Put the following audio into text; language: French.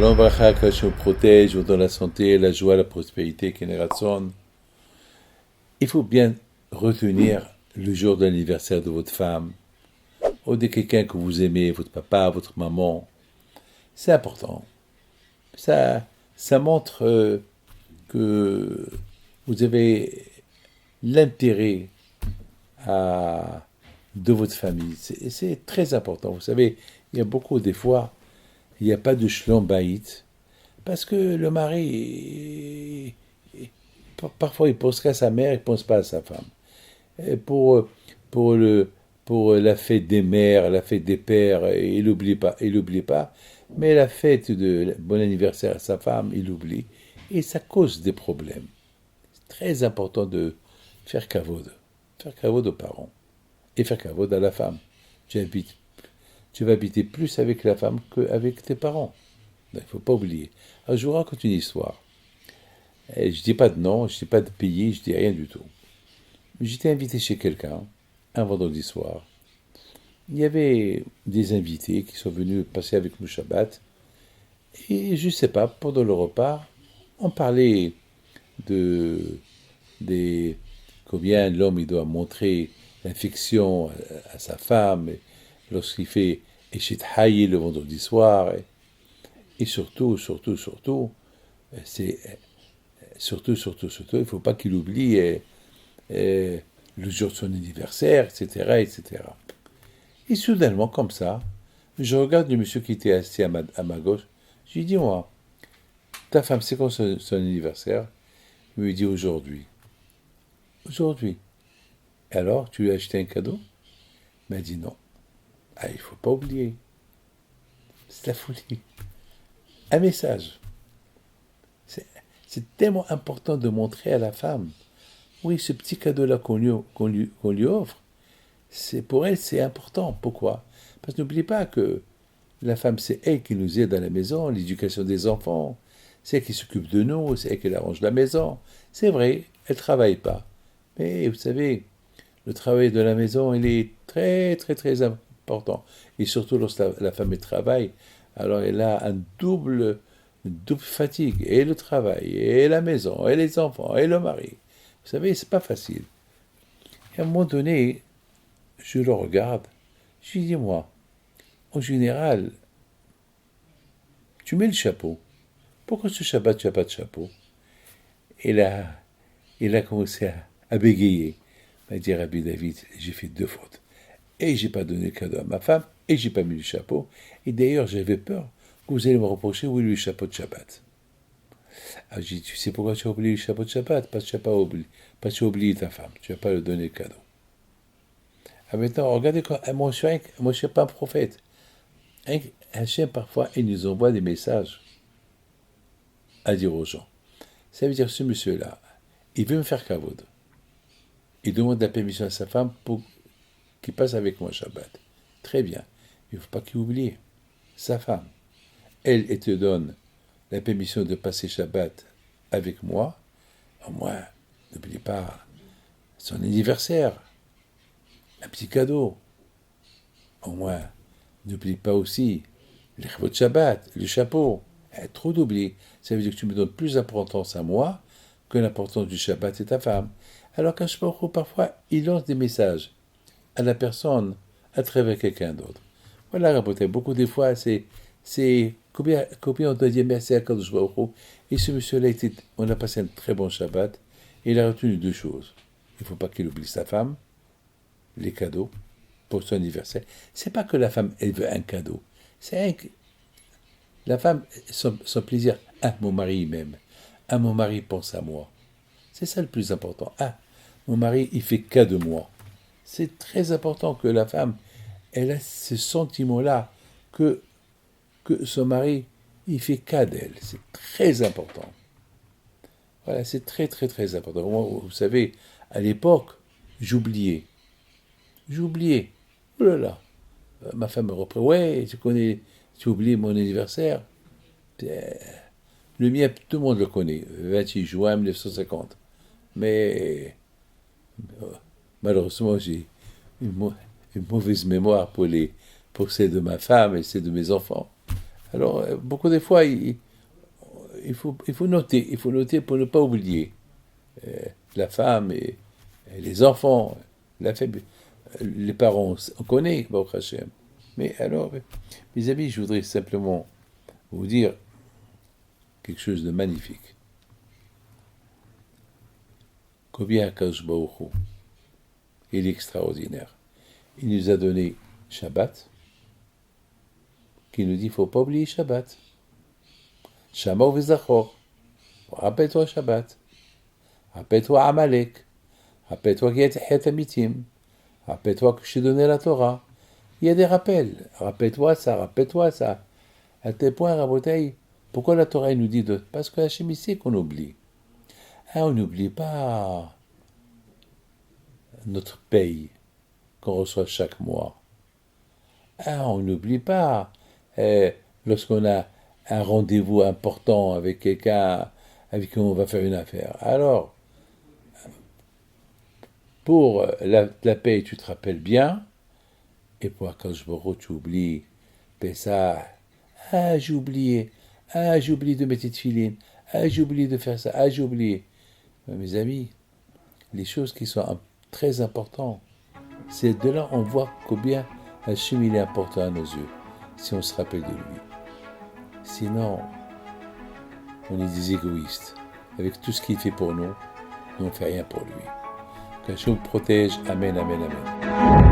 Shalom Bracha, que Hachem protège, vous donne la santé, la joie, la prospérité, Keneratson. Il faut bien retenir le jour de l'anniversaire de votre femme, ou de quelqu'un que vous aimez, votre papa, votre maman. C'est important. Ça montre que vous avez l'intérêt de votre famille. C'est très important. Vous savez, il y a beaucoup des fois, il n'y a pas de shlom bayit, parce que le mari, parfois il pense qu'à sa mère, il ne pense pas à sa femme. Et pour, pour la fête des mères, la fête des pères, il n'oublie pas, mais la fête de bon anniversaire à sa femme, il oublie, et ça cause des problèmes. C'est très important de faire kavod aux parents, et faire kavod à la femme. Tu vas habiter plus avec la femme qu'avec tes parents. Il ne faut pas oublier. Alors, je vous raconte une histoire. Et je ne dis pas de nom, je ne dis pas de pays, je ne dis rien du tout. J'étais invité chez quelqu'un, un vendredi soir. Il y avait des invités qui sont venus passer avec nous Shabbat. Et je ne sais pas, pendant le repas, on parlait combien l'homme il doit montrer l'affection à sa femme, lorsqu'il fait Eshit Hayi le vendredi soir, et surtout, il ne faut pas qu'il oublie le jour de son anniversaire, etc., etc. Et soudainement, comme ça, je regarde le monsieur qui était assis à ma gauche, je lui dis, moi, ta femme, c'est quand son anniversaire? Il me dit, aujourd'hui. Aujourd'hui. Alors, tu lui as acheté un cadeau? Il m'a dit, non. Ah, il ne faut pas oublier. C'est la folie. Un message. C'est tellement important de montrer à la femme. Oui, ce petit cadeau-là qu'on lui offre, pour elle, c'est important. Pourquoi? Parce que n'oubliez pas que la femme, c'est elle qui nous aide à la maison, l'éducation des enfants. C'est elle qui s'occupe de nous, c'est elle qui arrange la maison. C'est vrai, elle ne travaille pas. Mais vous savez, le travail de la maison, il est très, très, très important. Et surtout lorsque la femme travaille, alors elle a une double fatigue. Et le travail, et la maison, et les enfants, et le mari. Vous savez, c'est pas facile. Et à un moment donné, je le regarde, je lui dis, moi, en général, tu mets le chapeau. Pourquoi ce Shabbat, tu n'as pas de chapeau? Et là, il a commencé à bégayer. Il m'a dit, Rabbi David, j'ai fait 2 fautes. Et j'ai pas donné le cadeau à ma femme, et j'ai pas mis le chapeau. Et d'ailleurs, j'avais peur que vous allez me reprocher où est le chapeau de Shabbat. Alors j'ai dit, tu sais pourquoi tu as oublié le chapeau de Shabbat? Parce que tu as oublié ta femme, tu n'as pas le donné le cadeau. Alors maintenant, regardez, moi je ne suis pas un prophète. Hachem, parfois, il nous envoie des messages à dire aux gens. Ça veut dire, ce monsieur-là, il veut me faire kavod. Il demande la permission à sa femme pour qu'il passe avec moi Shabbat. Très bien. Il ne faut pas qu'il oublie sa femme. Elle te donne la permission de passer Shabbat avec moi. Au moins, n'oublie pas son anniversaire. Un petit cadeau. Au moins, n'oublie pas aussi les chevaux de Shabbat, le chapeau. Trop d'oubli. Ça veut dire que tu me donnes plus d'importance à moi que l'importance du Shabbat et ta femme. Alors qu'un Baruch parfois, il lance des messages à la personne à travers quelqu'un d'autre. Voilà, Raboté, beaucoup de fois, c'est combien on doit dire merci à Kadosh Baruch Hu. Et ce monsieur-là, on a passé un très bon Shabbat, et il a retenu 2 choses. Il ne faut pas qu'il oublie sa femme, les cadeaux, pour son anniversaire. C'est pas que la femme, elle veut un cadeau. La femme, son plaisir, mon mari m'aime. Mon mari pense à moi. C'est ça le plus important. Mon mari, il fait cas de moi. C'est très important que la femme, elle a ce sentiment-là, que son mari, il fait cas d'elle. C'est très important. Voilà, c'est très, très, très important. Moi, vous savez, à l'époque, j'oubliais. Oh là là. Ma femme me reprend. Ouais, tu oublies mon anniversaire. Le mien, tout le monde le connaît. 28 juin 1950. Mais malheureusement, j'ai une mauvaise mémoire pour celle de ma femme et celle de mes enfants. Alors, beaucoup de fois, il faut noter pour ne pas oublier la femme et les enfants, la famille, les parents, on connaît, Baruch Hashem. Mais alors, mes amis, je voudrais simplement vous dire quelque chose de magnifique. Combien Akadosh Baruch Hu, il est extraordinaire. Il nous a donné Shabbat, qui nous dit qu'il ne faut pas oublier Shabbat. Shama v'zachor. Rappelle-toi Shabbat. Rappelle-toi Amalek. Rappelle-toi qu'il y a Techet Amitim. Rappelle-toi que je t'ai donné la Torah. Il y a des rappels. Rappelle-toi ça, rappelle-toi ça. À tel point, Rabotai, pourquoi la Torah nous dit d'autres? Parce que Hachem sait qu'on oublie. On n'oublie pas notre paye qu'on reçoit chaque mois. On n'oublie pas lorsqu'on a un rendez-vous important avec quelqu'un avec qui on va faire une affaire. Alors, pour la paye, tu te rappelles bien, et pour Akadosh Baruch Hu, tu oublies Pessah. J'ai oublié. J'ai oublié de mettre de filines. J'ai oublié de faire ça. J'ai oublié. Mes amis, les choses qui sont très importantes, c'est de là on voit combien Hachem il est important à nos yeux, si on se rappelle de lui. Sinon, on est des égoïstes. Avec tout ce qu'il fait pour nous, on ne fait rien pour lui. Que Hachem protège. Amen, amen, amen.